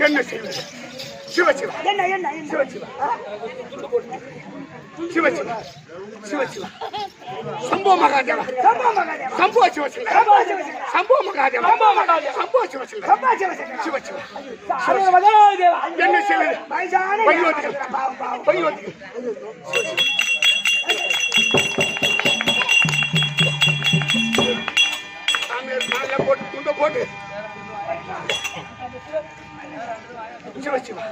என்ன செய்வது? சிவசிவா என்ன என்ன சிவசிவா சிவசிவா சிவசிவா சம்போ மகாதேவா சம்போ சிவசிவா சம்போ மகாதேவா சம்போ சிவசிவா சிவசிவா என்ன செய்வது? பையோதிகள் பையோதிகள் போட்டு துண்ட போட்டு சிவசிவா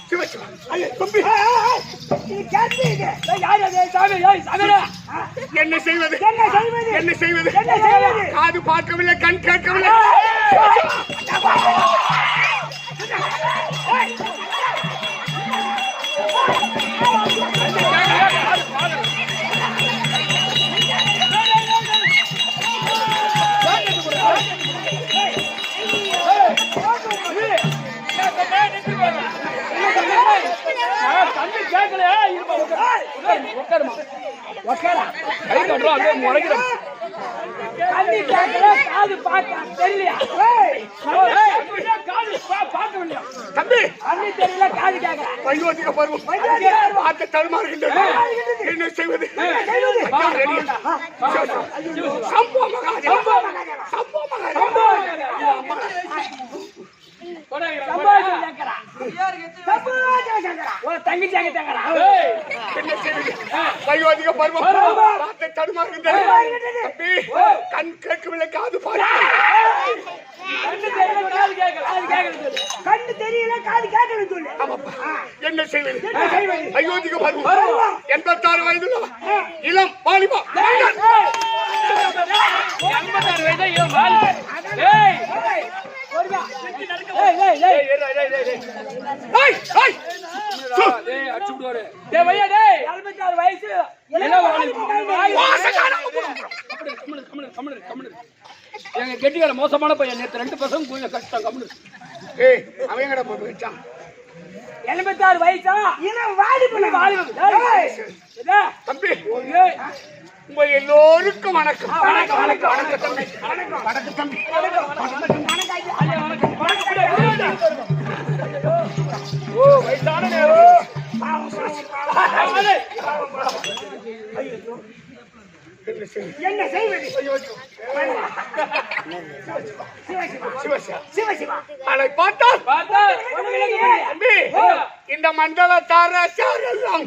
சிவசிவா ஐயா தம்பி என்ன செய்வது? என்ன செய்வது? காது பார்க்கவில்லை, கண் கேட்கவில்லை. தம்பி பையோதிக பருவம் பார்த்து தடுமாறுகின்றது. என்ன செய்வது? சம்போ மகாதேவா சம்போ மகாதேவா பையோதிக பருவம் பார்த்து தடுமாறுகின்றது. தம்பி கண் கேட்கவில்லை, காது கண்ணு தெரியல, காது கேட்கல சொல்லு. என்ன செய்வது? அயோத்திக பருவம் 86 வயதுள்ள இளம் வாலிபா. 86 வயது இளம் வாலிபா. எங்க கெட்டிக்கார மோசமான பையன். நேற்று 2 பசங்க கொஞ்சம் கஷ்டம். கம்முனு அவங்கட போட்டு வச்சான். 86 வயசா? தம்பி உங்கள் எல்லோருக்கும் வணக்கம். வணக்கம் வணக்கம் வணக்கம் தம்பி. வணக்கம் வணக்கம் தம்பி. ஓ வயசான நேரம். என்ன செய்வது? சிவசிவா அதை பார்த்தால் தம்பி இந்த மண்டல தாராசார் எல்லாம்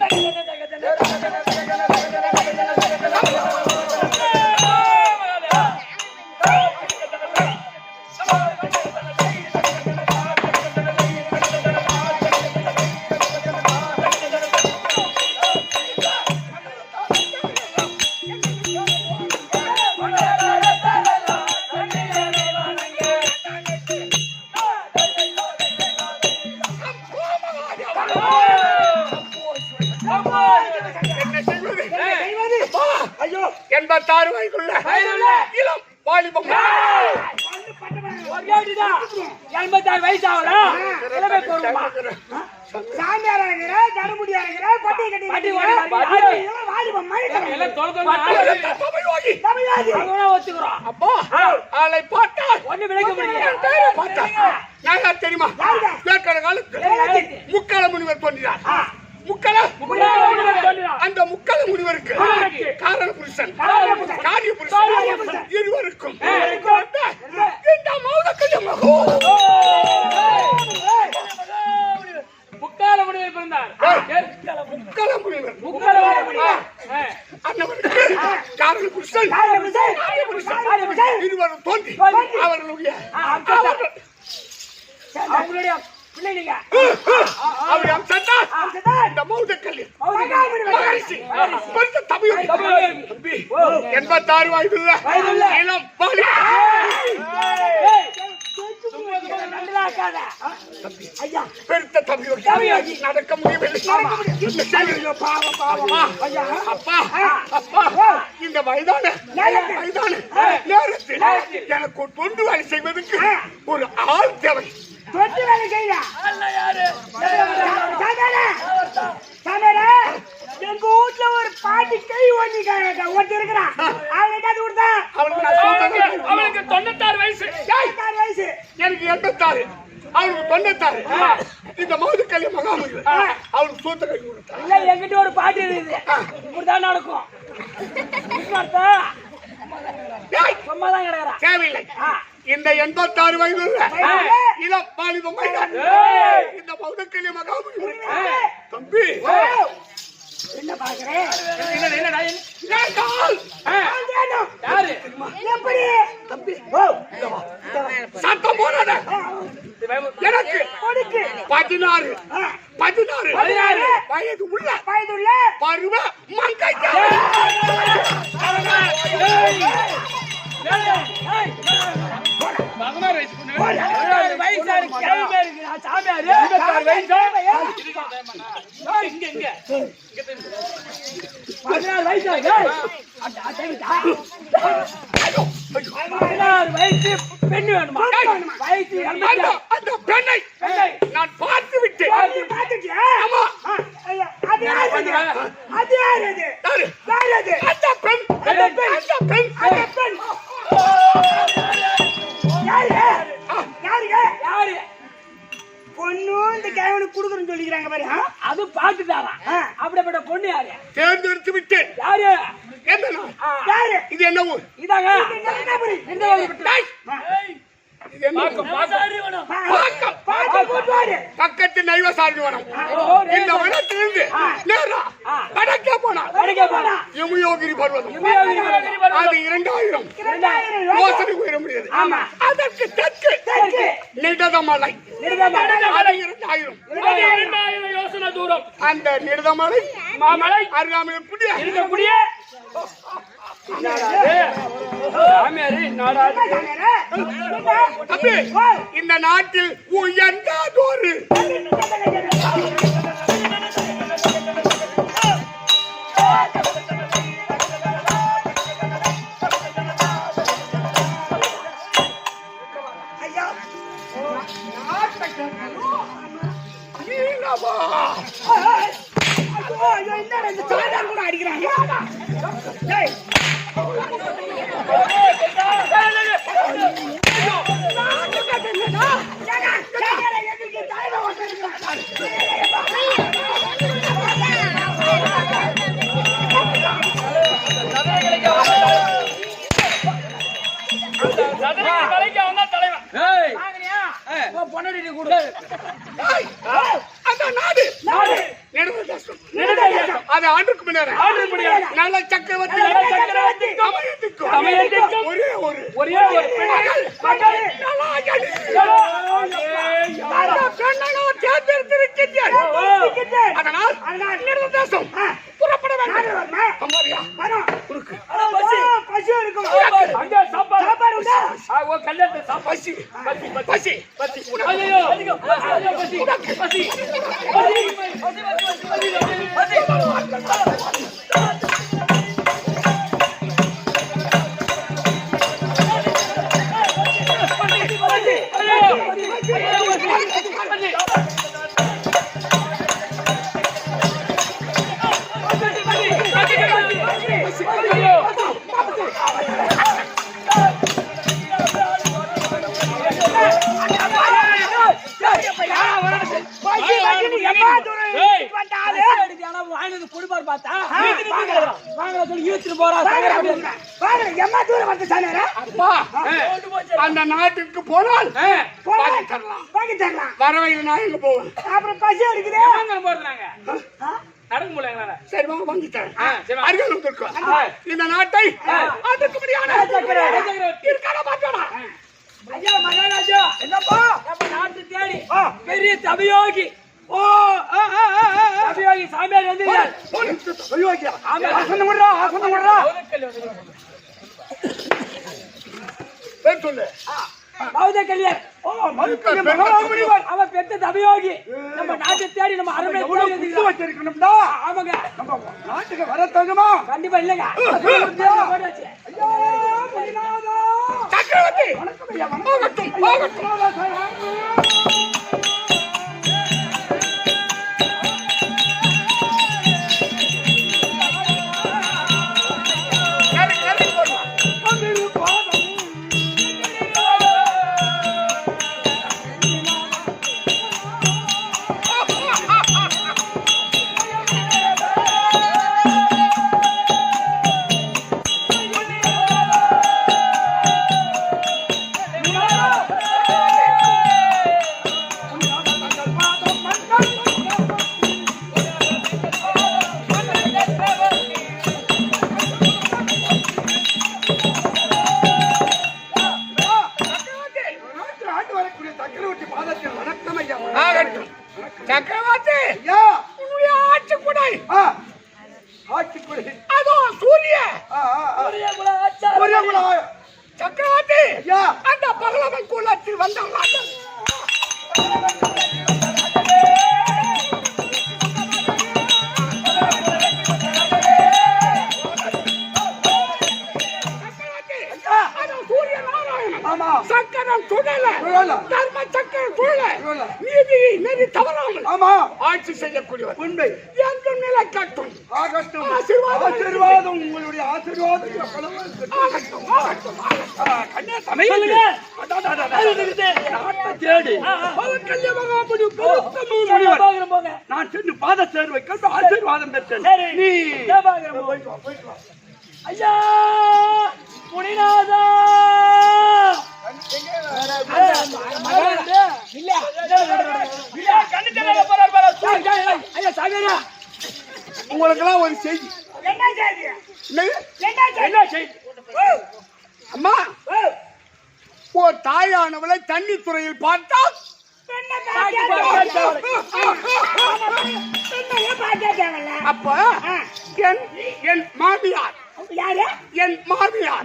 ஐயோ 86 வயதுள்ள இளம் வாலிபம். 86 வயசாவல சாமியார் இருக்கிற, தடுமுடி இருக்கிற, பட்டி கட்டி வாலிபம் ஒத்துக்கிறோம். அப்போ ஆளை பார்த்தா ஒண்ணு விளக்க முடியல. நான் தெரியுமா? ஏற்கனவே காலத்தில் முக்கால முனிவர் தோன்றினார். அந்த முக்கால முனிவருக்கு காரண புருஷன் காரிய புருஷன் இருவருக்கும் இந்த மௌனக்கல்யம் முக்கால முனிவர் பிறந்தார். முக்கால முனிவர் அன்னவருக்கு காரண புருஷன் இருவரும் தோன்றி அவர்களுடைய பிள்ளைங்க அவருடைய இந்த மௌனக்கல்யம் மகரிஷி பரிசு தமிழ் 86 வயதுள்ள இளம் பெருத்த தமிழ் நடக்க முடியவில்லை. அப்பா அப்பா இந்த வயதான நேரத்தில் எனக்கு ஒரு தொண்டு வேலை செய்வதற்கு ஒரு ஆள் தேவை. தொட்டு வேலை செய்ய யாரு? பாட்டி கை ஓட்டி ஒருத்தி இருக்கிறான் அவனுக்கு அது கொடுத்தா அவளுக்கு நான் சூத்தகை அவளுக்கு 96 வயசு. 16 வயசு எனக்கு 86 அவளுக்கு 96 இந்த மௌதுக்கலி மகாமுனி அவளுக்கு சூத்தகை கொடுத்தா இல்ல என்கிட்ட ஒரு பாட்டி இருக்குது இப்படிதான் நடக்கும் சும்மாதான் கிடக்குறான் தேவையில்லை இந்த 86 வயது இளம் வாலிப மைதான் இந்த மௌதுக்கலி மகாமுனி தம்பி என்ன பாக்குறேன் என்னடா யாரு எப்படி தம்பி சத்தம் போடாத எனக்கு 16 வயது உள்ள பருவ மங்கை வயசு பெண்ணு வேணுமா வயசு அந்த பெண்ணை நான் பார்த்து விட்டேன் ஆமா அது யாரு அது யாரு அந்த பெண் யாரு பொண்ணு இந்த கேவனுக்கு குடுக்கணும்னு சொல்லிக்கிறாங்க பாரு அது பாத்துட்டாராம் அப்படிப்பட்ட பொண்ணு யாரு தேர்ந்தெடுத்து விட்டேன் யாரு எந்த நாள் யாரு இது என்ன ஊர் இதாங்க இந்த இது என்ன பக்கத்து நைவசாரணி வனம் இந்த வனத்திலிருந்து நேரா வடக்கே போனா யமுயோகிரி பர்வதம் அது 2000 யோசனை உயர முடியாது அதற்கு தெற்கு நிடதமலை 2000 யோசனை தூரம் அந்த நிடதமலை மாமலை அருகாமையில் இருக்கக்கூடிய இந்த நாட்டில் உயர்ந்ததொரு கூட அடிக்கிறாங்க அது ஆண்டுக்கு முன்னாடி நல்ல சக்கரவர்த்தி ஒரே ஒரு அதனால் தேசம் புறப்பட வேண்டும் பசி இருக்கும் பசி பசி பசி அந்த நாட்டுக்கு போனால் வரவையில் நான் எங்க போவேன் அப்புறம் பசி எடுக்குது நடக்க முடியல. சரி வாங்க வாங்கி தரேன் அருகில் இந்த நாட்டை இருக்கான மாட்டோம் ஐயா மகாராஜா என்னப்பா நம்ம நாட்டு தேடி பெரிய தபியோகி தபியோகி சாமியார் வந்து பேர் சொல்லு மௌத கல்யாண் அவன் பெத்த தபியோகி நம்ம நாட்டை தேடி நம்ம அரண்மனை வச்சிருக்கணும்டா ஆமாங்க நம்ம நாட்டுக்கு வர தகுமா கண்டிப்பா இல்லைங்க சக்கரவர்த்தி உண்மை. ஆட்சி கொடு. அதோ சூரிய சூரியகுல ஆச்சார சூரியகுல சக்கரவர்த்தி ஐயா. அந்த பகலவன் குலத்தில் வந்தாங்க. ஆமா. சக்கரம் சுழல சுழல. தர்ம சக்கரம் சுழல சுழல. நீதியை நெறி தவறாமல் ஆமா. ஆட்சி செய்யக்கூடியவர் உண்மை. என்றும் நிலை காட்டும். ஆகட்டும். ஆசீர்வாதம். ஆசீர்வாதம். உங்களுடைய ஆசீர்வாதம் எவ்வளவு இருக்கட்டும். ஆகட்டும், ஆகட்டும், ஆகட்டும். கண்ணே தமிழ் சொல்லுங்க. நாட்டை தேடி பவக்கல்ய மகாபலி பெருத்த நூல் முனிவர். தேவாகிரம் போங்க. நான் சென்று பாத சேர்வை கண்டு ஆசீர்வாதம் பெற்றேன். சரி. நீ தேவாகிரம் போங்க. ஐயா முனிநாதா உங்களுக்கெல்லாம் ஒரு செய்தி. என்ன செய்தி? என்னது? என்ன செய்தி? அம்மா ஒரு தாயானவளை தண்ணி துறையில் பார்த்தால் அப்ப என் மாமியார் யாரு? என் மாமியார்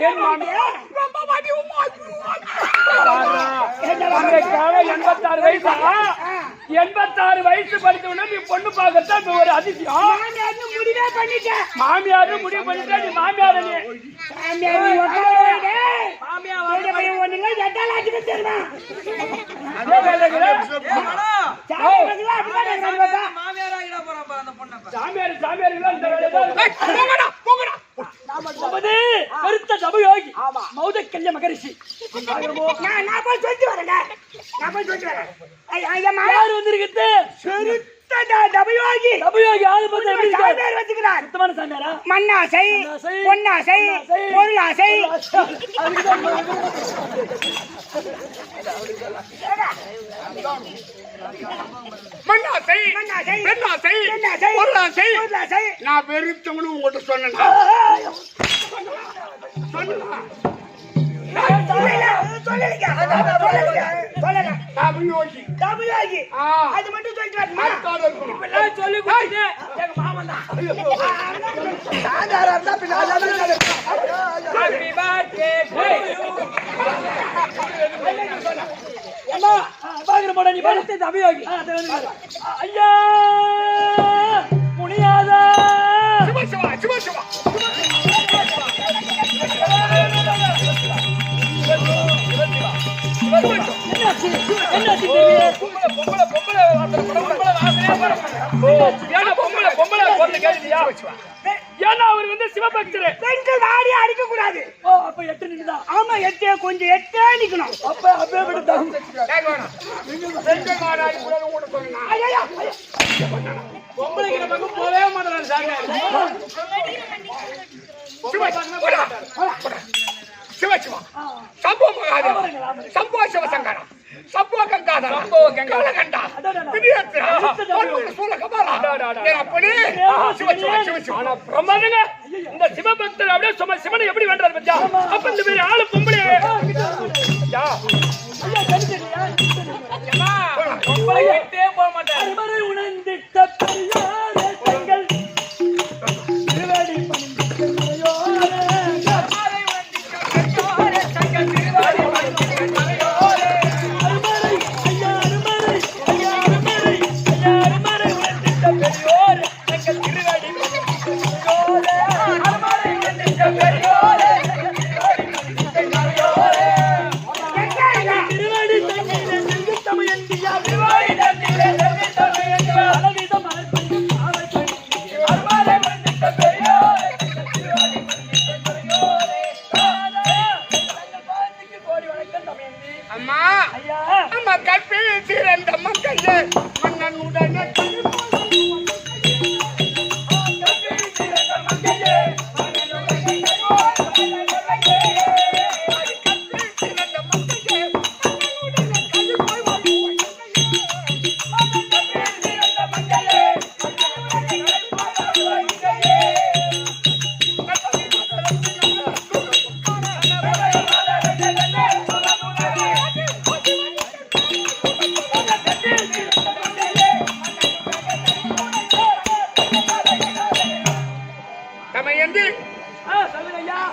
என் மாமியார் ரொம்ப வடிவமா 86 வயசா? 86 வயசு படித்தவன நீ பொண்ணு பார்க்கத்தான் ஒரு அதிசயம். முடிவே பண்ணிட்டேன். மாமியாரு முடிவு பண்ணிட்டா நீ மாமியார நீ கருத்த தபயோகி மௌதக்கல்ய மகரிஷி யாரு வந்திருக்கிறது? சுத்தமான சாமியாரா? மண்ணாசை பொன்னாசை பொருளாசை மண்ணாசை மண்ணாசை, பெண்ணாசை பெண்ணாசை, பொருளாசை பொருளாசை. நான் வெறுத்தவனு உங்கள்கிட்ட சொன்னேன். தமிழாகி அது மட்டும் சொல்லிட்டு வரணுமா? சொல்லி கொடுத்து எங்க மாமன் தான். நீ படுத்து தமிழாகி ஐயா முனியாதா சிவா சிவா சிவா அவர் வந்து சிவபக்தர். பெண்கள் வாடி அடிக்க கூடாது. அப்ப 8 நிமிடம். ஆமா 8 கொஞ்சம் 8 நிக்கணும். அப்ப அப்படியே விட்டுட்டாங்க. பொம்பளைக்கு நமக்கு போவே மாட்டேன் சாங்க. சிவ சிவா சம்போ மகாதேவ சம்போ சிவசங்கரா சம்போ கங்காதர சம்போ கங்கா திரியத்ரா பொன்னு சூல கபாலா அப்படி சிவ சிவா சிவ சிவா ஆனா பிரமாதங்க இந்த சிவபக்தர் அப்படியே சும்மா சிவனை எப்படி வேண்டாரு பத்தியா? அப்ப இந்த மாதிரி ஆளு பொம்பளை யா ஐயா தெரிஞ்சியா? அம்மா பொம்பளை கிட்டே போக மாட்டேன். அருமறை உணர்ந்திட்ட பெரியாரே தங்கள் திருவடி பணிந்தோரே அருமறை உணர்ந்திட்ட பெரியாரே தங்கள் திருவடி பணிந்தோரே அருமறை ஐயா அருமறை ஐயா அருமறை ஐயா அருமறை உணர்ந்திட்ட பெரியாரே தங்கள் திருவடி பணிந்தோரே அருமறை உணர்ந்திட்ட பெரியாரே திருவடி தங்கிலே செல்வி தமிழ் திருவாடி தங்கிலே செல்வி தமிழ் அளவித மலர்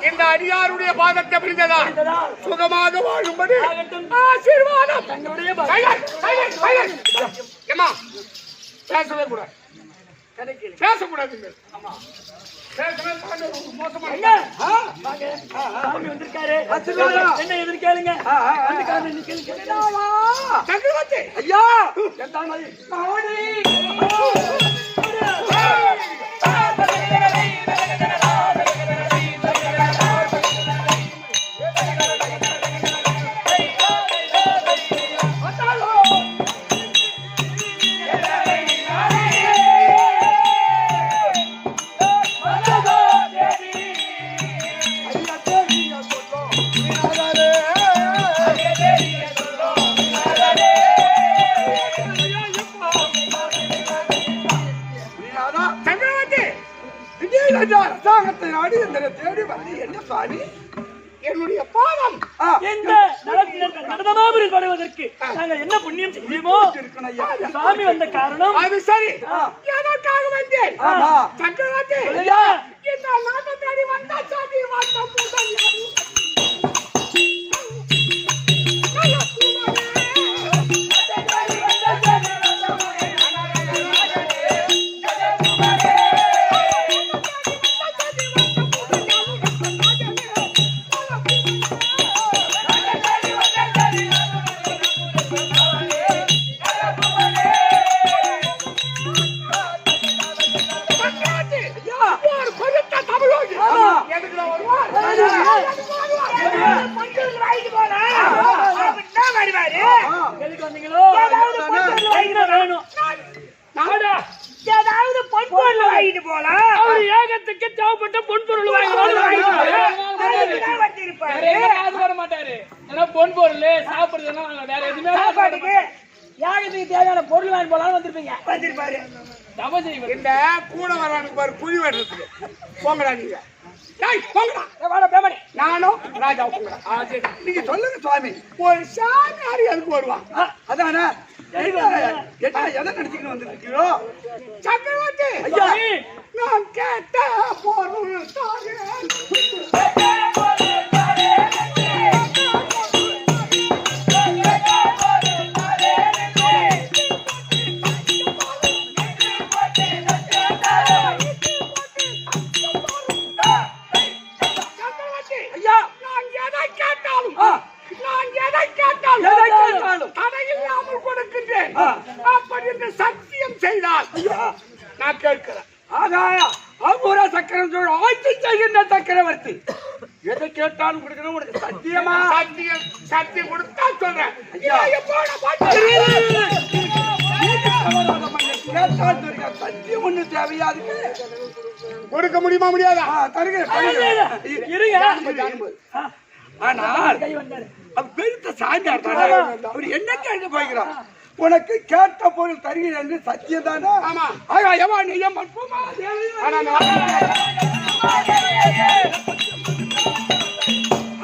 இந்த அடியாருடைய பாதத்தை பிடித்ததா சுகமாக வாழும்படி ஆசீர்வாதம். ஏமா பேசவே கூடாது, பேசக்கூடாது. என்ன எதிர்கேளுங்க சக்கரவர்த்தி ஐயா அரசாங்கத்தை நாடி தேடி வந்து என்ன சுவாமி என்னுடைய பாவம் இந்த நடனமாபுரி படுவதற்கு நாங்கள் என்ன புண்ணியம் செய்வோமோ சாமி வந்த காரணம் அது சரி. எதற்காக வந்தேன் சக்கரவர்த்தி? இந்த நாட்டத்தாடி வந்தா சாமி வாட்டம் ஏகத்துக்கு தேவைப்பட்ட பொன்பொருள் பொன் பொருள் சாப்பிடுறதுன்னா வேற எதுவுமே யாகத்துக்கு தேவையான பொருள் வாங்கி போலான்னு வந்திருப்பாரு. இந்த கூட வரானுக்கு பாரு குழி வெட்டுறதுக்கு போங்கடா நீங்க. நானும் ராஜா நீங்க சொல்லுங்க சுவாமி, ஒரு சாமியார் எதுக்கு வருவான்? அதானே எதை நினைச்சுக்கிட்டு வந்துருக்கீங்களோ சக்கரவர்த்தி? நான் கேட்ட பொருள் சத்தியம் செய்தால் நான் கேட்கிறேன். சக்கரவர்த்தி எதை கேட்டாலும் கொடுக்கணும் உனக்கு சத்தியமா? சத்தியம் சத்தியம் கொடுத்தா சொல்றேன். சத்தியம் ஒண்ணு தேவையாது. கொடுக்க முடியுமா? முடியாதா? ஆனால் பெருத்த சாமியார் அவர் என்ன கேட்க போகிறார்? உனக்கு கேட்ட பொருள் தருகிறேன் என்று சத்தியம் தானே? ஆமா.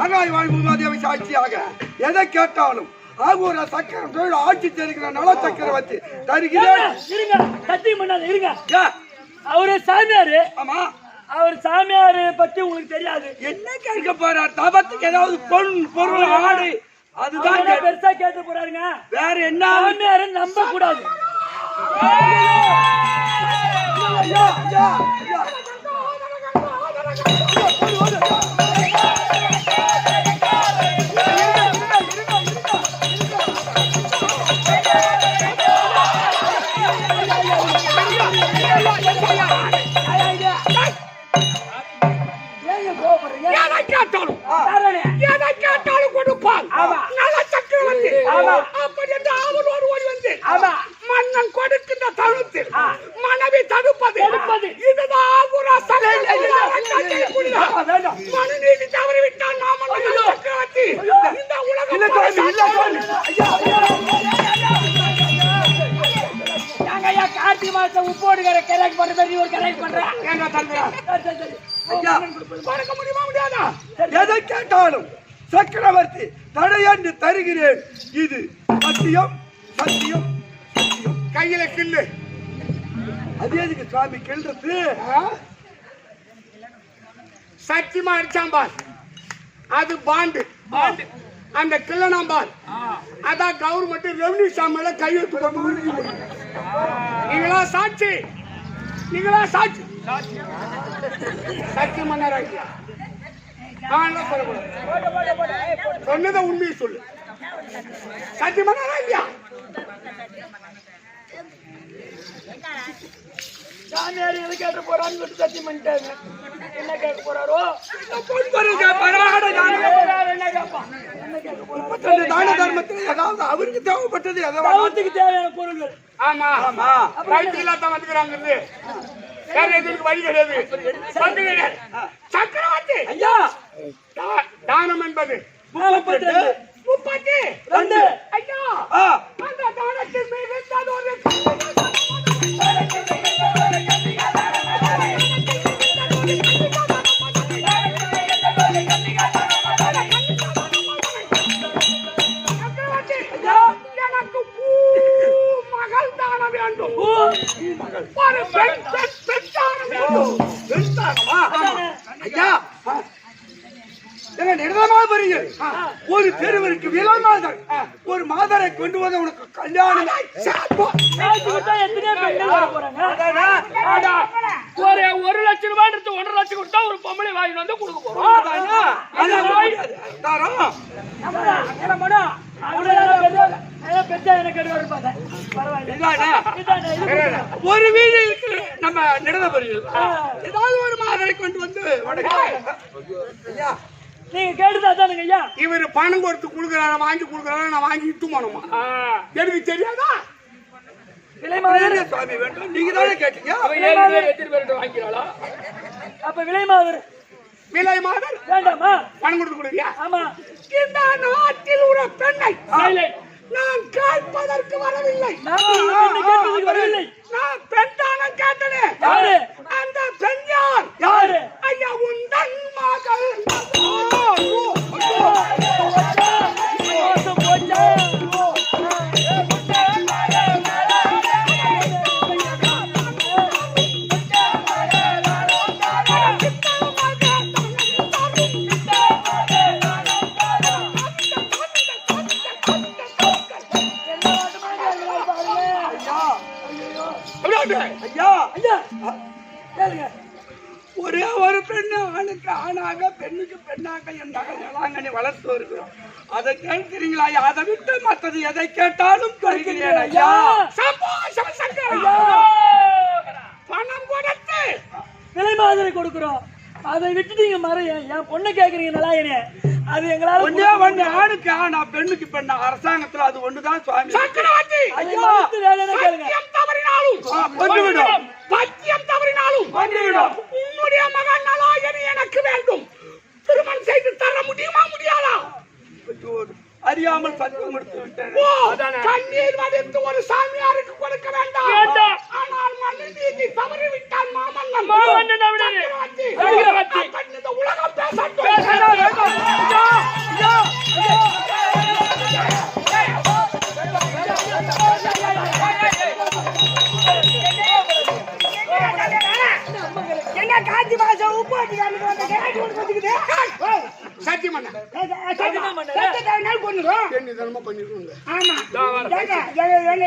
ஆகாய் வாழ் பூமாதேவி சாட்சியாக எதை கேட்டாலும் ஆகூர சக்கரம் தொழில் ஆட்சி தெரிகிற நல சக்கரவர்த்தி தருகிறேன். சத்தியம் பண்ணாத இருங்க. அவரு சாமியாரு. ஆமா, அவர் சாமியாரு பத்தி உங்களுக்கு தெரியாது. என்ன கேட்க போறார்? தபத்துக்கு ஏதாவது பொருள் ஆடு அதுதான் பெருசா கேட்க போறாருங்க. வேற என்ன? சாமியாரு நம்ப கூடாது. எதை கேட்டாலும் கொடுப்பான் நல்ல சக்கரவர்த்தி. அப்படி என்று அவன் ஓடி வந்து மன்னன் கொடுக்கின்ற தருணத்தில் மனைவி தடுப்பது இதுதான் மனுநீதி தவறிவிட்டான் சக்கரவர்த்தி. இந்த உலகம் கார்த்திகை மாசம் உப்போடுகிற கிழக்கு பண்ற ஒரு கிழக்கு பண்றேன். முடியுமா? முடியாதா? எதை கேட்டாலும் சக்கரவர்த்தி தடையன்று தருகிறேன். இது சத்தியம் சத்தியம் சத்தியம். கையில கில்லு. அது எதுக்கு சுவாமி கிள்றது? சத்தியமா அடிச்சான் பார், அது பாண்டு. அந்த கிள்ளனாம்பார் அதான் கவர்மெண்ட் ரெவன்யூ சாமியில கையெழுத்து போட்டு. நீங்களா சாட்சி, நீங்களா சாட்சி. சத்தியம் பண்ணாராங்க சொன்னதை உண்மையை சொல்லு. சத்தியம் பண்ணாராங்க சாமியார் எது கேட்டு போறான்னு சத்தியம் பண்ணிட்டாங்க. என்ன கேட்க போறாரோ தான தர்மத்தில் ஏதாவது அவருக்கு தேவைப்பட்டது பாவத்துக்கு தேவையான பொருள்கள். ஆமா ஆமா ரைட்டில்லாதான் வந்துக்கிறாங்க. வேற எதுக்கு வழி கிடையாது. சக்கரவர்த்தி ஐயா தானம் என்பது 32 ஐயா அந்த தானத்தின் மீது ஒரு எனக்கு மகள் தான வேண்டும். ஒரு பெண் தானம் வேண்டும். ஐயா நிர்ணயமா பெரிய ஒரு தெருவிற்கு விலைமாதர் ஒரு மாதரை கொண்டு வந்து உனக்கு கல்யாணம் எத்தனையோ பெண்கள் வர போறாங்க. ஒரு 1 லட்சம் ரூபாய் 1.5 லட்சம் கொடுத்தா ஒரு பொம்பளை வாங்கி வந்து கொடுக்க போறோம். ஒரு வீடு இருக்கு நம்ம நிடதபுரியில் ஏதாவது ஒரு மாதரை கொண்டு வந்து நீங்க கேட்டுதானுங்க ஐயா. இவரு பணம் கொடுத்து கொடுக்குறாரு, வாங்கி கொடுக்குறாரு, நான் வாங்கி இட்டு போனோமா எனக்கு தெரியாதா? சுவாமி வேண்டும் நீங்க தானே கேட்டீங்க. வாங்கிறாளா? அப்ப விலை மாதர் வேண்டாமா? பணம் கொடுத்து கொடுக்கியா? ஆமா. இந்த நாட்டில் உள்ள பெண்ணை நான் கேட்பதற்கு வரவில்லை. நான் பெண் தானம் கேட்டேன். அந்த பெண் யார்? ஐயா உந்தன் மகள். ஒரே ஒரு பெண்ணு ஆணுக்கு ஆணாக பெண்ணுக்கு பெண்ணாக என் மகள் வேளாங்கண்ணி வளர்த்து வருகிறோம். அதை கேட்கிறீங்களா? அதை விட்டு மற்றது எதை கேட்டாலும் கொடுக்கிறேன் ஐயா. பணம் கொடுத்து விலை மாதிரி கொடுக்கிறோம். அதை விட்டு நீங்க மறைய என் பொண்ணு கேக்குறீங்க நலாயனே. அது எங்களால ஒண்ணே ஆணுக்கு ஆனா பெண்ணுக்கு பெண்ணா அரசாங்கத்துல அது ஒண்ணுதான் சுவாமி. சக்கரவர்த்தி ஐயா சத்தியம் தவறினாலும் வந்துவிடும். சத்தியம் தவறினாலும் வந்துவிடும். உன்னுடைய மகன் நலாயனி எனக்கு வேண்டும். திருமணம் செய்து தர முடியுமா முடியாதா? அறியாமல் சத்தியம் கொடுத்து விட்டேன். கண்ணீர் வடித்து ஒரு சாமியாருக்கு கொடுக்க வேண்டாம். ஆனால் மண்ணி தவறி விட்டான் மாமன்னன். உலகம் பேசட்டும். என்ன காஞ்சி மாசம் உப்பு சத்தியம்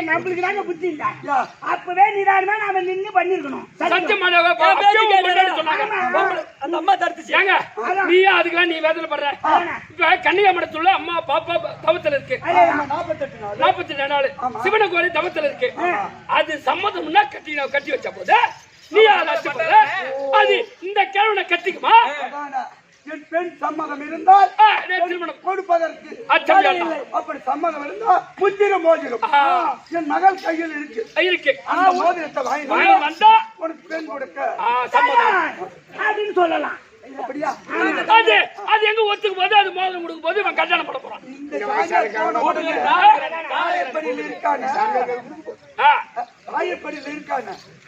நம்மளுக்கு தாங்க புத்தி இல்ல. அப்பவே நிதானமா நாம நின்னு பண்ணிருக்கணும். அந்த அம்மா தடுத்துச்சு. நீயா அதுக்கெல்லாம் நீ வேதனை பண்ற. இப்ப கன்னியாகுமரத்துல அம்மா பாப்பா தவத்துல இருக்கு. 48 நாள் சிவன கோரி தவத்துல இருக்கு. அது சம்மதம்னா கட்டி வச்ச போது நீ அது இந்த கேள்வனை கட்டிக்குமா? என் பெண் சம்மதம் இருந்தால் திருமணம் கொடுப்பதற்கு அப்படி சம்மதம் இருந்தால் முத்திரம் மோதிரம் என் மகள் கையில் இருக்கு. அந்த மோதிரத்தை வாங்கி வந்தா உனக்கு பெண் கொடுக்க சம்மதம் அப்படின்னு சொல்லலாம். அப்படியா? அது எங்க ஒத்துக்கும் போது அது மோதிரம் கொடுக்கும் போது இவன் கல்யாணம் பண்ண போறான்.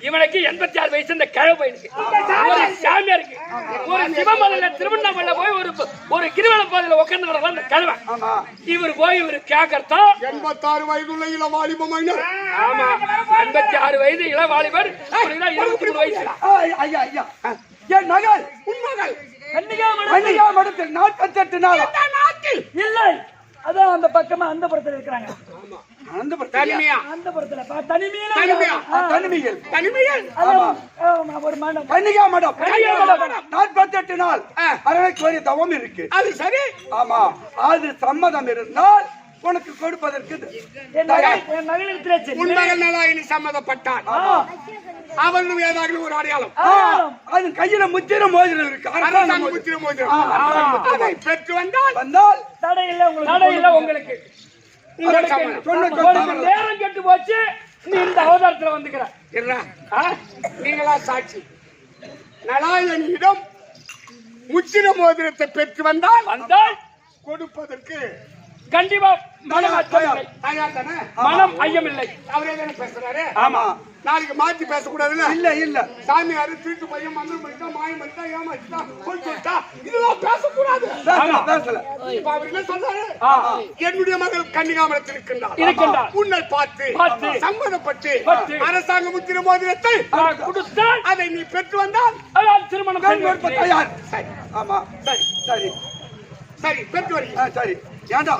இவனுக்கு 86 வயசு. இந்த கிழவு பையனுக்கு ஒரு சாமியா இருக்கு. ஒரு சிவமலையில திருவண்ணாமலை போய் ஒரு கிரிவல பாதையில உட்கார்ந்து அந்த கிழவ இவர் போய் இவரு கேட்கறதா 86 வயதுள்ள இளவாலிபமைனர். ஆமா 86 வயது இளவாலிபர். 23 வயசு. ஐயா ஐயா என் மகள் உன் மகள் கன்னிகா மடத்தில் 48 நாள் இல்லை அதான் அந்த பக்கமா அந்த புறத்துல இருக்கிறாங்க அந்த தனிமையா அந்த புறத்துல தனிமையில தனிமையில் ஒரு மனம் கன்னிகா மடம் 48 நாள் அரணைக்கு ஒரு தவம் இருக்கு. அது சரி. ஆமா, அது சம்மதம் இருந்தால் உனக்கு கொடுப்பதற்கு என் மகளிடத்திலே உன் மகள் நலாயினி சம்மதப்பட்டான். அவர்களும் ஏதாவது ஒரு அடையாளம் அது கையில முத்திரம் மோதிரம் இருக்கு. அரசாங்க முத்திரம் மோதிரம் அதை பெற்று வந்தால் தடை இல்லை உங்களுக்கு நேரம் கெட்டு போச்சு. நீ இந்த அவதாரத்துல வந்துக்கிற நீங்களா சாட்சி. நலாயனியிடம் முத்திர மோதிரத்தை பெற்று வந்தால் கொடுப்பதற்கு கண்டிப்பா மனம் ஐயமில்லை. அவரே தானே பேசுறாரு. ஆமா, நாளைக்கு மாத்தி பேசக்கூடாதுல்ல. இல்ல சாமியாரு திருட்டு பையன் மந்திரம் பண்ணிட்டா மாயம் பண்ணிட்டா ஏமாத்திட்டா போய் சொல்லிட்டா இதெல்லாம் பேசக்கூடாது. பேசல. இப்ப அவர் என்ன சொல்றாரு? என்னுடைய மகள் கன்னிகாமரத்தில் இருக்கின்றார். உன்னை பார்த்து சம்மதப்பட்டு அரசாங்க முத்திர மோதிரத்தை கொடுத்தால் அதை நீ பெற்று வந்தால் திருமணம் தயார். ஆமா, சரி பெற்று வரீங்க. சரி. ஏண்டா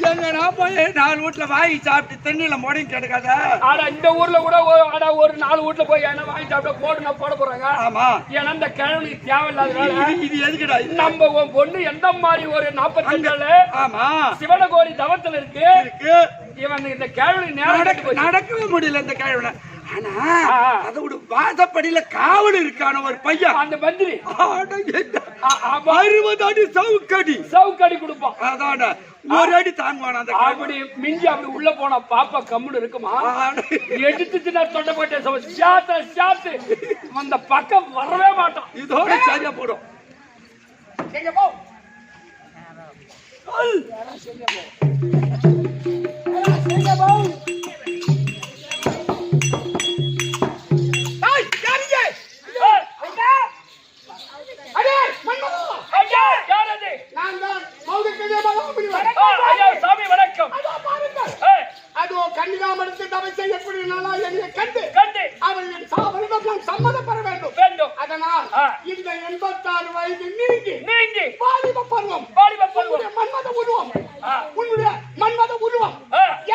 எங்கடா போய் 4 வீட்டுல வாங்கி சாப்பிட்டு தென்னில முடங்கி கிடக்காத. ஆனா இந்த ஊர்ல கூட ஒரு 4 வீட்டுல போய் என்ன வாங்கி சாப்பிட்டா போட போறாங்க. ஆமா, ஏன்னா இந்த கிழவனுக்கு தேவையில்லாத இது எதுக்குடா? நம்ம பொண்ணு எந்த மாதிரி ஒரு 48 ஆமா சிவனகோரி தவத்துல இருக்கு. இவன் இந்த கிழவனுக்கு நேரம் நடக்கவே முடியல இந்த கிழவனை. ஆனா அதோட வாசப்படியில காவல் இருக்கான ஒரு பையன், அந்த மந்திரி 60 அடி சவுக்கடி கொடுப்பான். அதான ஒரு அடி தாங்குவான். அந்த அப்படி மிஞ்சி அப்படி உள்ள போனா பாப்பா கம்முன்னு இருக்குமா? எடுத்து நான் தொண்டை போட்டேன் சாத்து அந்த பக்கம் வரவே மாட்டான். இதோட சரியா போடும். சாமி வணக்கம். அதோ கன்னிகாமரத்தில் தவம் செய்யக்கூடிய நாளாக கண்டு அவர்கள் சாவரிடம் சம்மதப்பட வேண்டும். அதனால் இந்த 86 வயது நீங்கி வாலிப பருவம் உன்னுடைய மன்மத உருவம்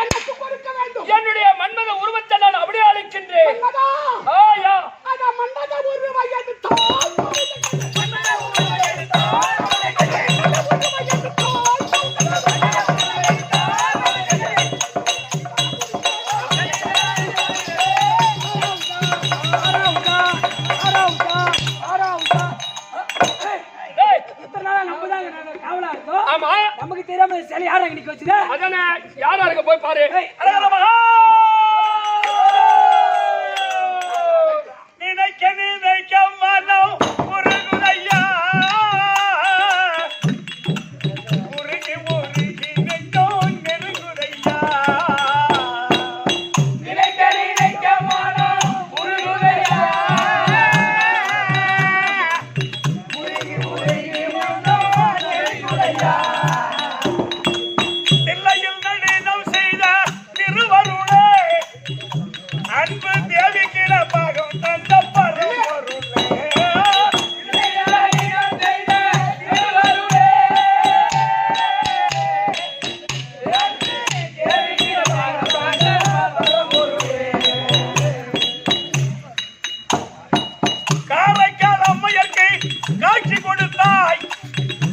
எனக்கு கொடுக்க வேண்டும். என்னுடைய மன்மத உருவத்தை நான் அப்படியே அழைக்கின்றேன். மன்மத உருவம் நமக்கு தெரியாம சில யாரும் இன்னைக்கு வச்சுக்க. அதானே யாராருக்கு போய் பாரு. நினைக்க மனம் உருகுதையா உருகி நெருங்குதையா நினைக்க மனம் உருகுதையா உருகி நெருங்குதையா தில்லையில் நடினம் செய்த திருவருளே அன்பு தேவி கிடப்பாகும் தந்த பரம்பொருளே காரைக்கால் அம்மையருக்கு காட்சி கொடுத்தாய்.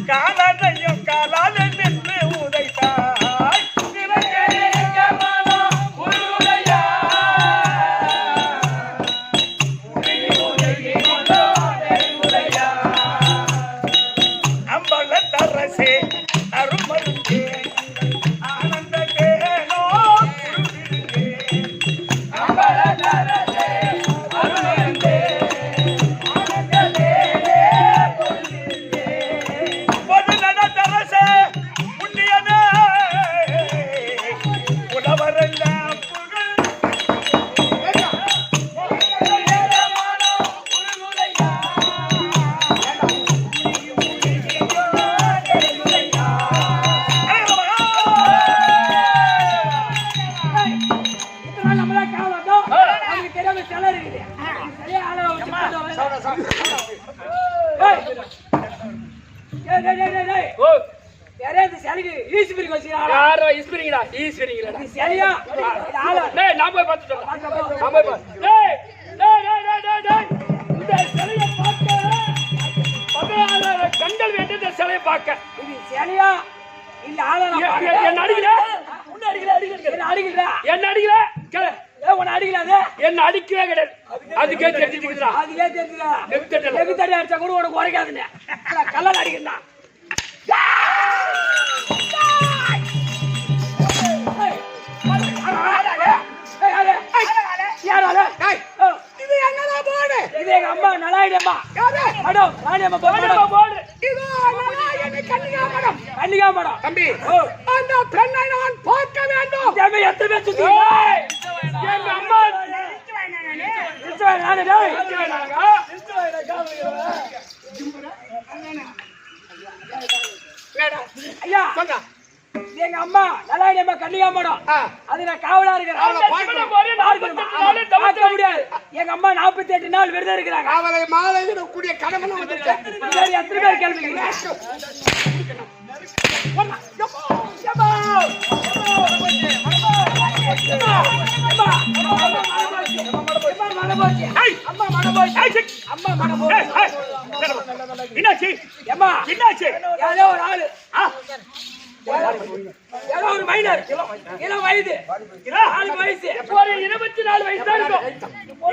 காலையும் காலால் நின்று உதைத்தாய். அம்பல தரசே அருமருந்தே ஆனந்த கேனோ அம்பல தரசே அருமருந்தே பொது நட தரசே புண்ணியனே உலவரெல்லாம் புகழ் ஓ யாராவது சிலைக்கு ஈஸ்வரி வச்சுக்கிறாங்களா? யாரோ இஸ்பிரிங்கடா ஈஸ்வரிங்கடா இது சிலையா? இது ஆளா? டேய் நான் போய் பார்த்துட்டு வரேன். நான் போய் பாத்து டேய் டேய் டேய் டேய் டேய் இந்த சிலையை பார்க்க 16,000 கண்கள் வேண்டிய இந்த சிலையை பார்க்க இது சிலையா? இல்ல ஆளா? என்ன அடிக்கல உன்னை அடிக்கல. என்ன அடிக்கல? என்ன அடிக்கல கேளு உன்னை அடிக்கலாதே? என்ன அடிக்கவே கிடையாது அதுக்கே தெரிஞ்சுக்குதுடா அதுக்கே தெரிஞ்சுதா? நெகுத்தட்டல நெகுத்தடி அடிச்சா கூட உனக்கு உரைக்காதுன்னு கல்லால் அடிக்கிறா. இது என்னடா போடு? இது எங்க அம்மா நலாயிடம்மா. மேடம் ராணியம்மா போடு. இதோ நலாயணி கன்னிகா மடம். கன்னிகா மடம். தம்பி அந்த பெண்ணை நான் பார்க்க வேண்டும். எங்க எத்தனை பேர் சுத்தி? எங்க அம்மா நானே டேய். ஐயா சொன்னா இது எங்க அம்மா நலாயிடம்மா கன்னிகா மடம். அது நான் காவலா இருக்கிறேன். பார்க்க முடியாது. எங்க அம்மா 48 நாள் விரதம் இருக்கிறாங்க. அவளை மாலையிட கூடிய கடமை வந்துட்டேன். சரி எத்தனை பேர் கிளம்பிக்கிறீங்க? என்னாச்சு ஏம்மா என்னாச்சு யாரோ ஒரு ஆளு யாரோ ஒரு மைனர் இளம் வயது 4 வயசு ஒரு 24 வயசு தான் இருக்கும்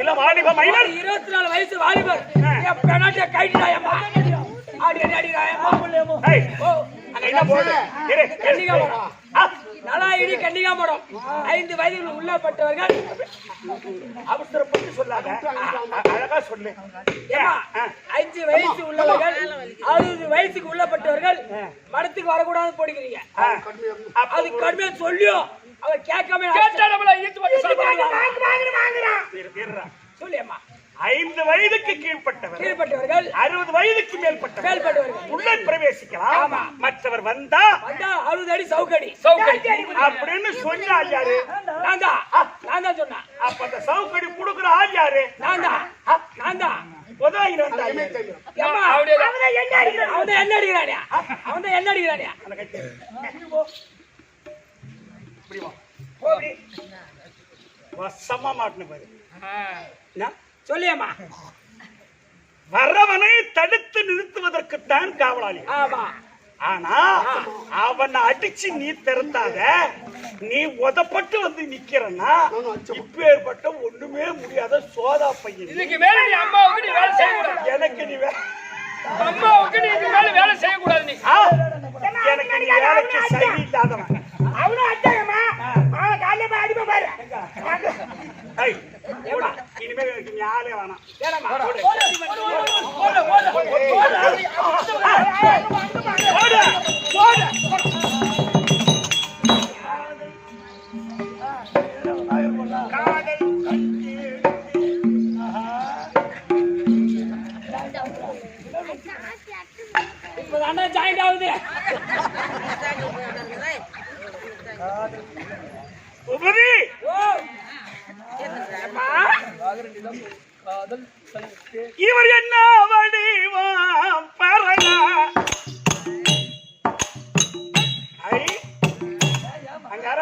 இல்ல வாலிப மைனர் 24 வயசு வாலிபர் என் பெனாட்டிய கைட்டா ஏம்மா ஆடி அடிடா ஏம்மா ஏய் அங்க என்ன போடு இரு கன்னிகா மடம் நலாயிடி கன்னிகா மடம் 5 வயதுக்கு உள்ளப்பட்டவர்கள் அவசரப்பட்டு சொல்லாத அழகா சொல்லு ஏம்மா 5 வயசு உள்ளவர்கள் 60 வயசுக்கு உள்ளப்பட்டவர்கள் மடத்துக்கு வரக்கூடாது போடுகிறீங்க. அது கடுமையா சொல்லியும் அவர் கேட்காம கேட்டா நம்மள ஈத்து வந்து சொல்றாங்க சொல்லியம்மா 5 வயதுக்கு கீழ்ப்பட்டவர்கள் 60 வயதுக்கு மேல்பட்டவர்கள் உள்ளே பிரவேசிக்கலாம் மற்றவர் வந்தா 60 அடி சவுக்கடி அப்படின்னு சொன்ன ஆள் யாரு நான் தான் சொன்னேன். அப்ப அந்த சவுக்கடி குடுக்குற ஆள் யாரு நான் தான் உதவி வந்தா அவன் என்ன அடிக்கிறானே வசமா மாட்டுன பாரு சொல்லியம்மா வரவனை தடுத்து நிறுத்துவதற்குத்தான் காவலாளி. ஆமா ஆனா அவனை அடிச்சு நீ திறந்தாத நீ உதப்பட்டு வந்து நிக்கிறன்னா இப்பேற்பட்ட ஒண்ணுமே முடியாத சோதா பையன். இதுக்கு மேல நீ அம்மாவுக்கு நீ வேலை செய்யக்கூடாது. எனக்கு நீ அம்மாவுக்கு நீ இதுக்கு மேல வேலை செய்யக்கூடாது. நீ எனக்கு நீ வேலைக்கு சரியில்லாதவன். அவனும் அட்டாயமா காலையில போய் அடிமை பாரு. இனிமேல் எனக்கு நீ ஆளே வேணாம். இப்பதான் ஜாயிண்ட் ஆகுது. உபரி இவர் என்ன வடிவம் பாருங்க. அங்கார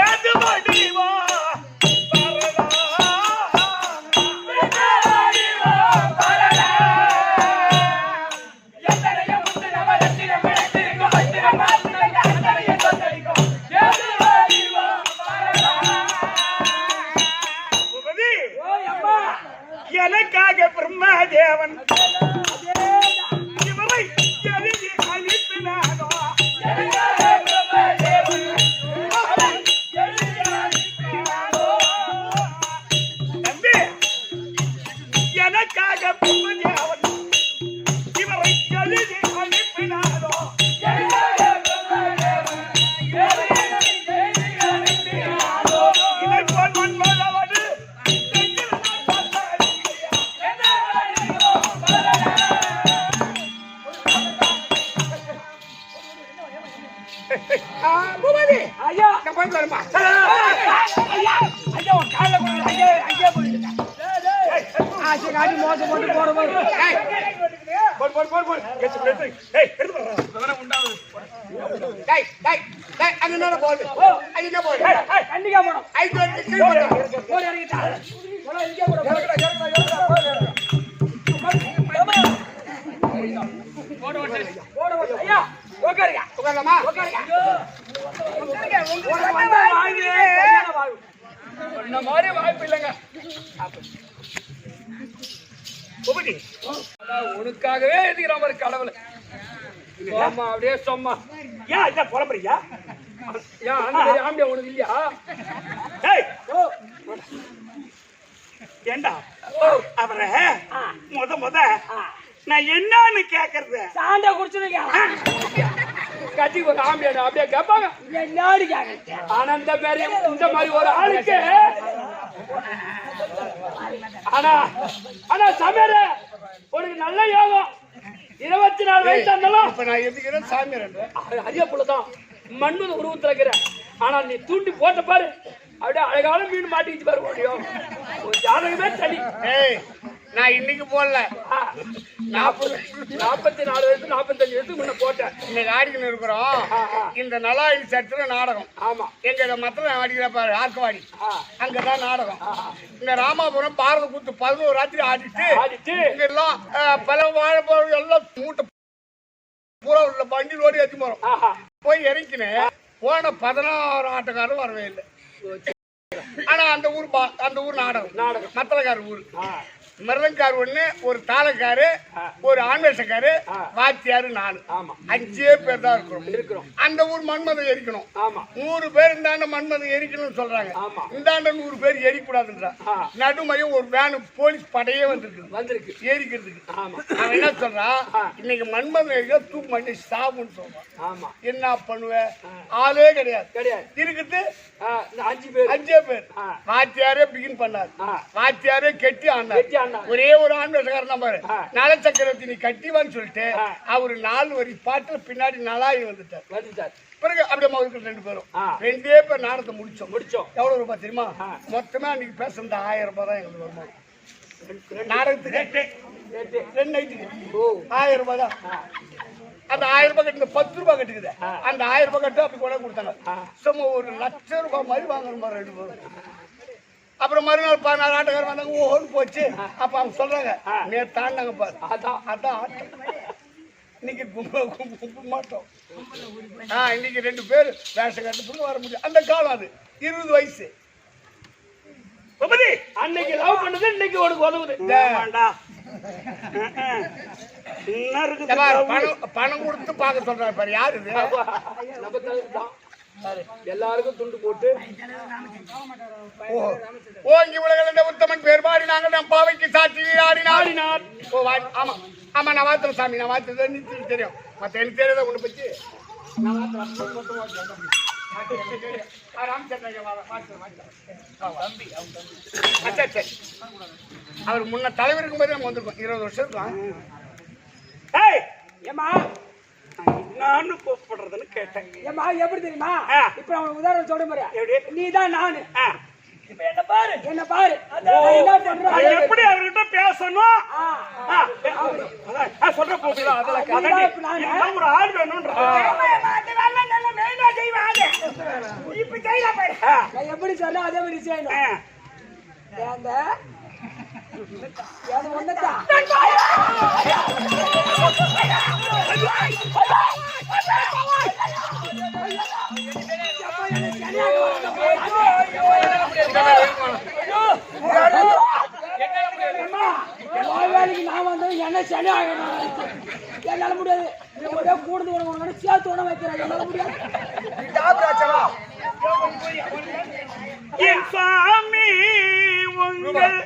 ஏது வடிவம் பூபதி ஐயா நான் போய் வரமா ஐயா உன் கால கொண்டு அங்கே போயிடுங்க ஆசை காட்டி மோசம் போட்டு போற போது போடு ஏய் எடுத்து வர அதெல்லாம் உண்டாவது டேய் டேய் டேய் அங்க என்ன போடு அங்க என்ன போடு கண்டிப்பா போடும் ஐ வந்து கீழ போடு போடு இறங்கிட்டா போடு இங்கே போடு போடு ஐயா உட்காருங்க உட்காரலாமா உட்காருங்க உங்க வந்த வாழ்வே சரியான வாழ்வு இந்த மாதிரி வாய்ப்பு இல்லைங்க பூபதி உனக்காகவே எதுக்கிற மாதிரி கடவுள் ஆமா அப்படியே சொம்மா ஏன் இதை புலம்புறீங்க ஏன் அந்த மாதிரி ஆம்பியா உனக்கு இல்லையா ஏய் ஏண்டா அவரை முத நான் என்னன்னு கேக்குறது சாண்டா குடிச்சிருக்கா கட்டி ஒரு ஆம்பியா அப்படியே கேட்பாங்க என்னடி கேக்குறீங்க ஆனா இந்த மாதிரி ஒரு ஆளுக்கு ஆனா சமையல உனக்கு நல்ல யோகம் 24 வயசா இருந்தாலும் இப்ப நான் எதுக்கிறேன் சாமியார் அரிய புள்ளதான் மண்ணுல உருவத்துல இருக்கிற ஆனா நீ தூண்டி போட்ட பாரு அப்படியே அழகான மீன் மாட்டிக்கிச்சு பாரு முடியும் ஒரு ஜாதகமே தனி ஏய் நான் இன்னைக்கு போடல 44 வயசு 45 வயசுக்கு முன்ன போட்டேன் இன்னைக்கு ஆடிக்கணும் இருக்கிறோம் இந்த நலாயில் சத்துல நாடகம் ஆமா எங்க மத்தில ஆடிக்கிற பாரு ஆர்க்கவாடி அங்கதான் நாடகம் இந்த ராமாபுரம் பாரத கூத்து 11 ராத்திரி ஆடிட்டு இங்க எல்லாம் பல வாழைப்பழம் எல்லாம் மூட்டை பூரா உள்ள வண்டியில் ஓடி வச்சு போறோம் போய் இறக்கினேன் போன 16 ஆட்டக்காரரும் வரவே இல்லை ஆனா அந்த ஊர் நாடகம் மத்தலக்கார ஊர் மிருதங்கார் ஒண்ணு ஒரு தாளக்காரு ஒரு ஆண்வேஷக்காரு வாத்தியாரு 4 5 பேர் தான் இருக்கிறோம் அந்த ஊர் மன்மதம் எரிக்கணும் 100 பேர் இந்தாண்ட மன்மதம் எரிக்கணும்னு சொல்றாங்க இந்தாண்ட 100 பேர் எரிக்கூடாதுன்றா நடுமையும் ஒரு வேனு போலீஸ் படையே வந்திருக்கு எரிக்கிறதுக்கு அவன் என்ன சொல்றான் இன்னைக்கு மன்மதம் எரிக்க தூக்கு மாட்டி சாப்புன்னு சொல்றான் என்ன பண்ணுவேன் ஆளே கிடையாது இருக்குது 5 பேர் வாத்தியாரே பிகின் பண்ணாரு வாத்தியாரே கெட்டி ஆனார் ஒரே ஒரு ஆண் வேஷக்காரன் தான் பாரு நல சக்கரவர்த்தி நீ கட்டிவான்னு சொல்லிட்டு அவரு 4 வரி பாட்டுல பின்னாடி நலாயி வந்துட்டார் பிறகு அப்படியே மவுக்கு 2 பேரும் 2 பேர் நாடகத்தை முடிச்சோம் எவ்வளவு ரூபாய் தெரியுமா மொத்தமே அன்னைக்கு பேசுறது 1000 ரூபாய் தான் எங்களுக்கு வருமானம் நாடகத்துக்கு 2 நைட்டுக்கு 1000 ரூபாய் தான் அந்த 1000 ரூபாய் கட்டு 10 ரூபாய் கட்டுக்குது அந்த 1000 ரூபாய் கட்டு அப்படி கொண்டு கொடுத்தாங்க சும்மா 1,00,000 ரூபாய் மாதிரி வாங்கணும் 2 பேரும் அப்புறம் மறுநாள் 14 ஆட்டக்காரர் வந்தாங்க ஓன்னு போச்சு அப்ப அவங்க சொல்றாங்க நேற்று தாண்டாங்க பாரு அதான் ஆட்டம் இன்னைக்கு கும்ப மாட்டோம் இன்னைக்கு 2 பேர் வேஷம் கட்டு வர முடியும் அந்த காலம் அது 20 வயசு அன்னைக்கு லவ் பண்ணது இன்னைக்கு உனக்கு உதவுது பணம் கொடுத்து பார்க்க சொல்றாங்க பாரு யாரு இது எல்லாருக்கும் துண்டு போட்டு ஓங்கி உலகில் உத்தமன் பேர்பாடி நாங்கள் நம் பாவைக்கு சாட்சி ஆடினார் ஆமா ஆமா நான் வாழ்த்துறேன் சாமி நான் வாழ்த்து தெரியும் மத்த எனக்கு தெரியாத ஒண்ணு பச்சு அவர் முன்ன தலைவர் இருக்கும்போது நம்ம வந்திருக்கோம் 20 வருஷம் இருக்கலாம் ஏமா நானும் கூப்பிடுறதுன்னு கேட்டேன் ஏமா எப்படி தெரியுமா இப்ப அவன் உதாரணம் சொல்ற மாதிரி நீதான் நானு இப்ப என்ன பாரு எப்படி அவர்கிட்ட பேசணும் சொல்ற போகலாம் ஒரு ஆள் வேணும்ன்ற எப்படி சொன்னா அதே மாதிரி செய்யணும் வேலைக்கு நான் வந்து என்ன சனி ஆகணும் என்னால முடியாது கூடுது உணவு சேர்த்து உணவு வைக்கிறேன் என்னால முடியாது என் சாமி உங்கள்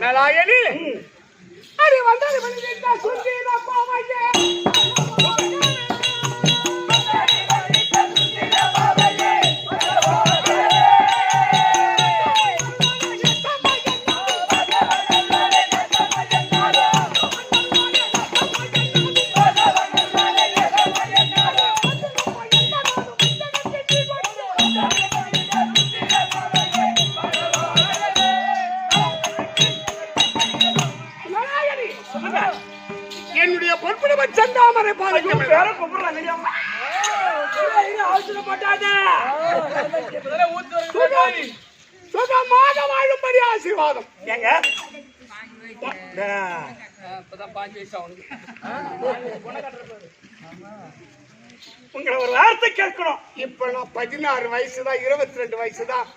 நலாயணி அது வந்தது பண்ணிட்டா சுத்தி பாவாயே என்னுடைய பொறுப்பு செந்தாமரை பாலையும் வேற கூப்பிடுறாங்க ஐயா. அவசரப்பட்டாத சுகமாக வாழும்படி ஆசீர்வாதம். ஏங்க இப்பதான் 5 வயசு அவனுக்கு. உங்களை ஒரு வார்த்தை கேட்கணும். இப்ப நான் 16 வயசுதான், 22 வயசுதான்,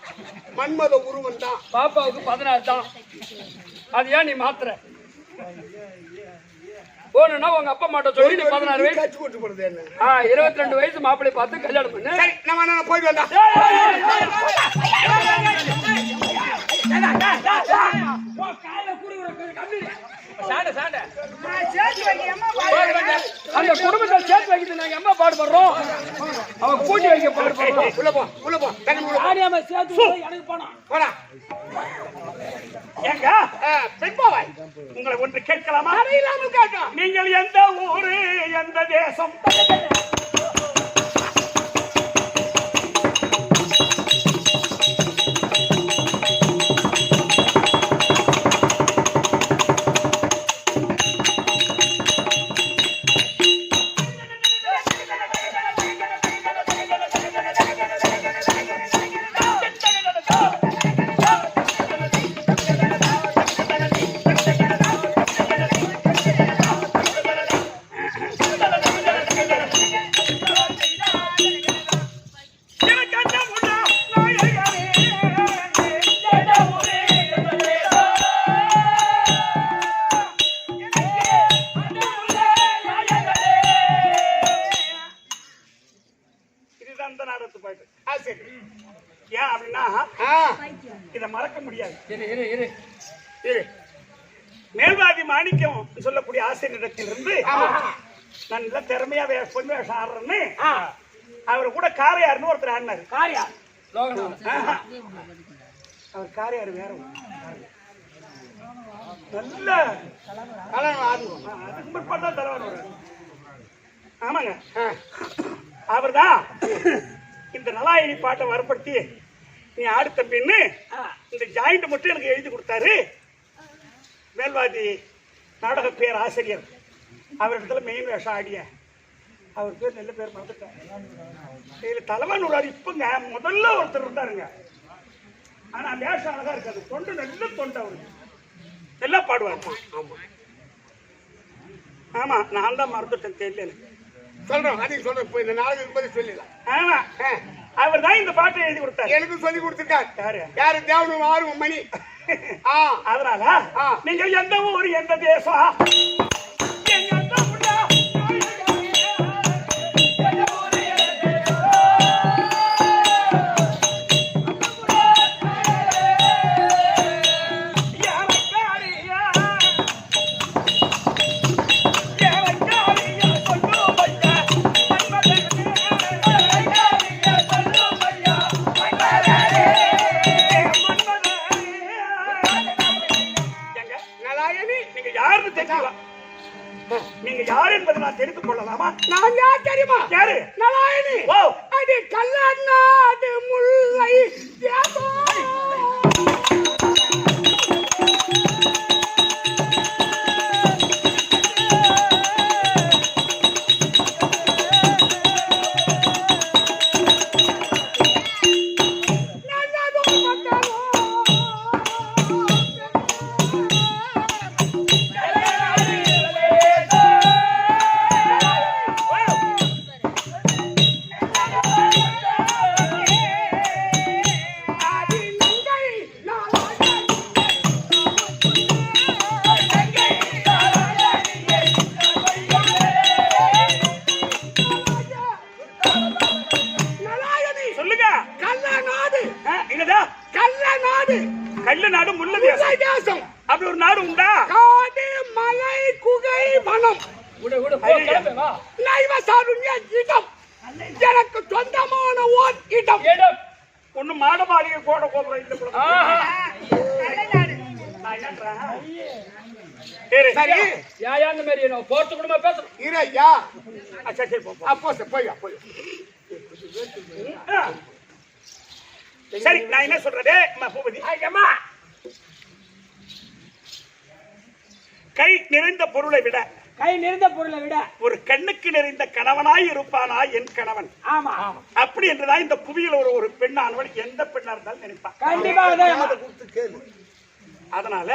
மன்மத உருவம் தான். பாப்பாவுக்கு 16 தான். அது ஏன் நீ மாத்துற? போனா உங்க அப்பா மாட்ட சொல்லி நீ 16 வயசு கட்சி போட்டு போறது என்ன? 22 வயசு மாப்பிள்ளை பார்த்து கல்யாணம் பண்ணு. சரி நான் போயிட்டு வந்தா அந்த குடும்பத்தை சேர்த்து வைக்கிறது நாங்க எம்மா பாடுபடுறோம், அவன் கூட்டி வைக்க பாடுபடுறோம். உள்ள போ தண்ணி சேர்த்து எனக்கு போனோம் போடா. ஏங்க பெண் போவாய் உங்களை ஒன்று கேட்கலாமா? இல்லாமல் கேட்டோம். நீங்கள் எந்த ஊரு, எந்த தேசம்? ஏன் அப்படின்னா இதை மறக்க முடியாது. மேல்வாதி மாணிக்கம் சொல்லக்கூடிய ஆசிரியரிடத்திலிருந்து நான் நல்ல திறமையா பொன் வேஷம் ஆடுறேன்னு அவர் கூட காரையாருன்னு ஒருத்தர் ஆடினாரு. காரியார் அவர் காரையாரு வேற நல்ல அதுக்கு முற்பட்டா தலைவர். ஆமாங்க, அவர் தான் இந்த நலாயினி பாட்டை வரப்படுத்தி நீ ஆடு தம்பின்னு இந்த ஜாயிண்ட் மட்டும் எனக்கு எழுதி கொடுத்தாரு. மேல்வாதி நாடக பேர் ஆசிரியர் அவரிடத்துல மெயின் வேஷம் ஆடிய அவர் பேர் நல்ல பேர் மறந்துட்டேன். இதுல தலைவன் உள்ளாரு. இப்பங்க முதல்ல ஒருத்தர் இருந்தாருங்க, ஆனா வேஷம் அழகா இருக்காது. தொண்டு நல்ல தொண்டு அவருக்கு நல்லா பாடுவார். ஆமா நான் தான் மறந்துட்டேன், தெரியல எனக்கு. சொல்றோம் அதையும் சொல்றேன். இப்ப இந்த நாளைக்கு பத்தி சொல்லிடலாம். ஆமா அவர் தான் இந்த பாட்டை எழுதி கொடுத்தாரு. எனக்கு சொல்லி கொடுத்துருக்காரு. யாரு? யாரு? தேவனும் ஆர்வம் மணி. அதனால நீங்க எந்த ஊர், எந்த தேசம்? நீங்க யார் என்பதை நான் தெரிந்து கொள்ளலாமா? நான் யார் தெரியுமா? யாரு? நலாயினி. அடி கல்லாநாடு முல்லை இடமா? நைவசாருண்ய இடம் எனக்கு சொந்தமான ஓர் இடம். இடம். ஒண்ணு மாட மாளிகை கோட கோபுரம் இல்ல கூட. ஆஹா. நான் என்னன்றேன்? சரி சரி ஏன் அந்த மாதிரி நான் போட்டு கூடமா பேசுறேன். இறையா சரி போ போ. அப்போ போய் சரி நான் என்ன சொல்றது பூபதி, ஐயம்மா கை நிறைந்த பொருளை விட கை நிறைந்த பொருளை விட ஒரு கண்ணுக்கு நிறைந்த கணவனாய் இருப்பானா என் கணவன். ஆமா அப்படி என்றுதான் இந்த புவியில் ஒரு பெண்ணானவள் எந்த பெண்ணா இருந்தாலும் நினைப்பான். கண்டிப்பாக தான். அதனால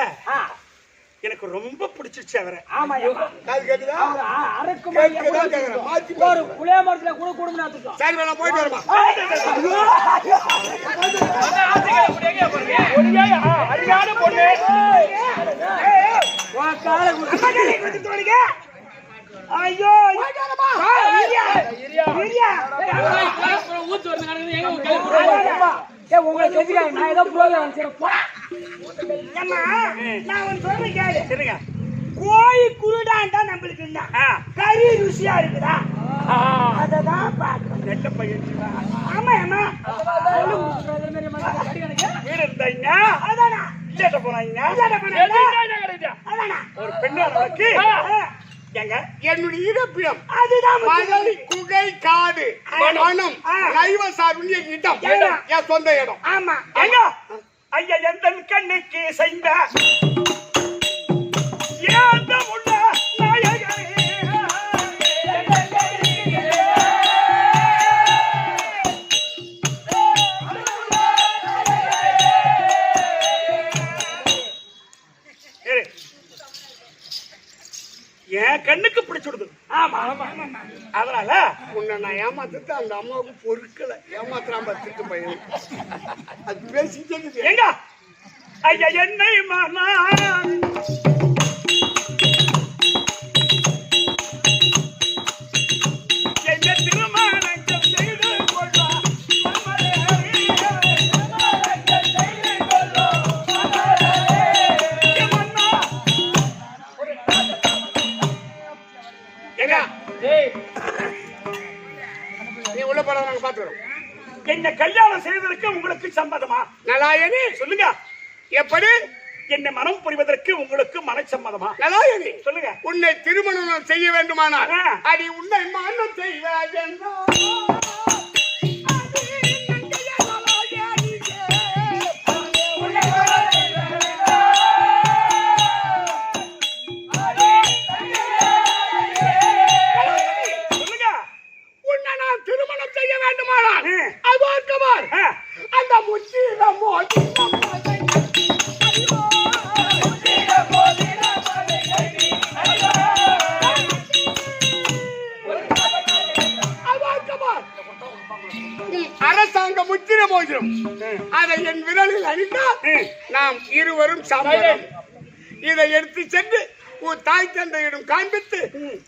எனக்கு ரொம்ப பிடிச்சிருச்சு அவரை. ஆமா காது கேக்குதா? அரைக்கும் கேக்குதா கேக்குறேன். மாத்தி ஒரு புளிய மரத்துல கூட குடும்பம் சரி நான் போயிட்டு வரமா. அருமையான பொண்ணு. ஐயோ ஊத்து வந்து நடக்குது. எங்க உங்களுக்கு எதுக்காக நான் ஏதோ ப்ரோக்ராம் நான் ஒன்று சொல்றேன் கேளு. சரிங்க. கோழி குருடாண்டா நம்மளுக்கு இல்ல கறி ருசியா இருக்குதா அததான் பாக்கணும். நெட்ட பையன் ஆமா ஆமா வீடு இருந்தாங்க அதானா இல்லட்ட போனாங்க. அதானா ஒரு பெண்ணானவளுக்கு எங்க என்னுடைய இருப்பிடம் அதுதான் மலை குகை காடு வனம் நைவசாருண்ய இடம் என் சொந்த இடம். ஆமா எங்க ஐயா எந்த கண்ணுக்கு செய்த ஏந்த உள்ள நாயகரே என் கண்ணுக்கு பிடிச்சுடுது. ஆமா அதனால உன்னை நான் ஏமாத்துட்டு அந்த அம்மாவுக்கு பொறுக்கல ஏமாத்துறான் பத்துட்டு பையன் அது பேசிட்டு எங்க ஐயா என்னை மாமா என்ன திருமணம் செய்து கொள்வா எங்க டேய் நீ உள்ள போற நாங்க பாத்துறோம். என்ன கல்யாணம் செய்வதற்கு உங்களுக்கு சம்மதமா? நலாயனி சொல்லுங்க. எப்படி என்ன மனம் புரிவதற்கு உங்களுக்கு மனச்சம்மதமா? நலாயனி சொல்லுங்க. உன்னை திருமணம் செய்ய வேண்டுமானால் ஆ. அடி உன்னை மனம் செய்வதென்றோ சொல்லுங்க. உன்னை நான் திருமணம் செய்ய வேண்டுமானால் ஆ. அதோர்க்கவர் ஆ. அந்த முச்சிடம் மோதி அரசாங்க முத்திர மோதிரம் அதை என் விரலில் அணிந்தால் நாம் இருவரும் சாம்பலம். இதை எடுத்து சென்று உன் தாய் தந்தையிடம் காண்பித்து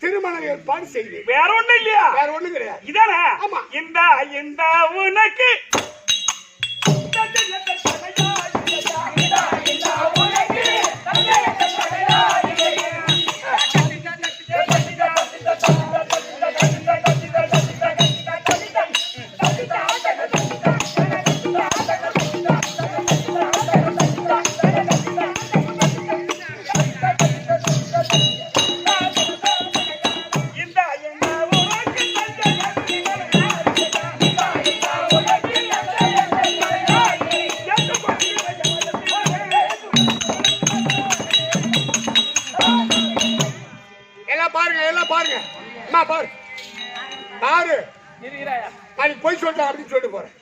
திருமண ஏற்பாடு செய்து வேற ஒண்ணும் இல்லையா? வேற ஒண்ணும் கிடையாது. இதானே? ஆமா. இந்த இந்த உனக்கு எல்லாம் பாருங்க அம்மா பாரு பாரு இருக்கிறாயா? நான் போய் சொல்றேன் அப்படின்னு சொல்லிட்டு போறேன்.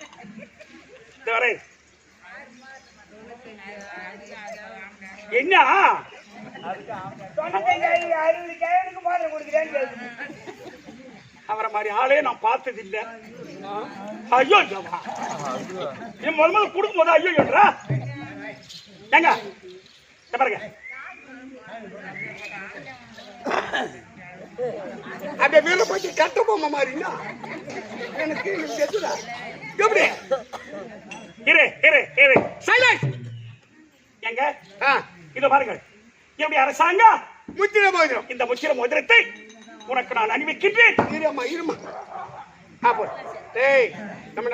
என்ன அவரை மாதிரி ஆளே நான் பார்த்தது இல்ல. ஐயோ என் முதல்ல கொடுக்கும் போது ஐயோ ஏங்க பாருங்க அந்த வீர பத்தி கட்ட பொம்மை மாதிரினா எனக்கு எதுடா எப்படி இரு இரு இரு சைலன்ஸ் எங்க இத பாருங்க எப்படி அரசாங்க முத்திர மோதிரம் இந்த முத்திர மோதிரத்தை உனக்கு நான் அணிவிக்கின்றேன். இருமா அப்போ டேய் நம்ம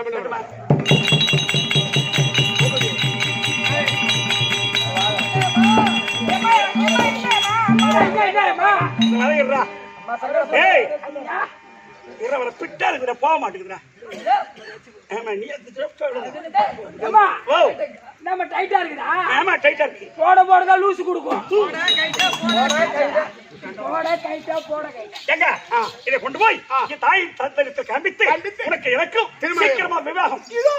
வரையிடுறா. ஏய் இரவரை பிட்டா இருக்குற போக மாட்டேங்குதுடா. ஆமா நீ ஏம்மா, ஓ நம்ம டைட்டா இருக்குதா? ஆமா டைட்டா இருக்கு. போட லூசு கொடுக்கும். போட கைட்டா. எங்க இதை கொண்டு போய் என் தாயின் தத்தரித்து காண்பித்து உனக்கு எனக்கும் சீக்கிரமா விவாகம். இதோ